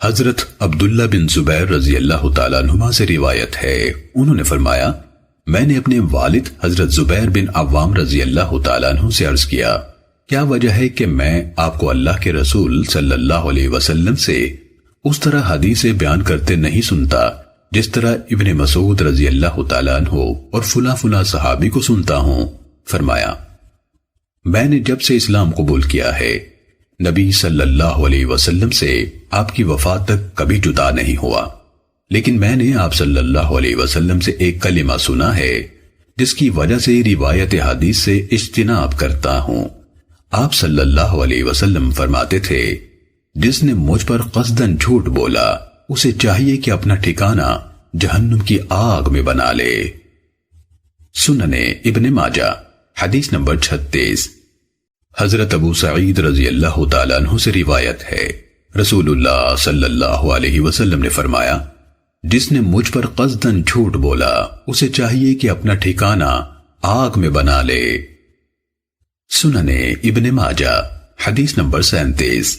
حضرت عبداللہ بن زبیر رضی اللہ تعالیٰ عنہما سے روایت ہے، انہوں نے فرمایا میں نے اپنے والد حضرت زبیر بن عوام رضی اللہ تعالیٰ عنہ سے عرض کیا کیا وجہ ہے کہ میں آپ کو اللہ کے رسول صلی اللہ علیہ وسلم سے اس طرح حدیثیں بیان کرتے نہیں سنتا جس طرح ابن مسعود رضی اللہ تعالیٰ عنہ اور فلاں فلاں صحابی کو سنتا ہوں؟ فرمایا میں نے جب سے اسلام قبول کیا ہے نبی صلی اللہ علیہ وسلم سے آپ کی وفات تک کبھی جدا نہیں ہوا، لیکن میں نے آپ صلی اللہ علیہ وسلم سے ایک کلمہ سنا ہے جس کی وجہ سے روایت حدیث سے اجتناب کرتا ہوں۔ آپ صلی اللہ علیہ وسلم فرماتے تھے جس نے مجھ پر قصداً جھوٹ بولا اسے چاہیے کہ اپنا ٹھکانہ جہنم کی آگ میں بنا لے۔ سنن ابن ماجہ حدیث نمبر 36۔ حضرت ابو سعید رضی اللہ تعالیٰ عنہ سے روایت ہے رسول اللہ صلی اللہ علیہ وسلم نے فرمایا جس نے مجھ پر قصداً جھوٹ بولا اسے چاہیے کہ اپنا ٹھکانہ آگ میں بنا لے۔ سنن ابن ماجہ حدیث نمبر 37۔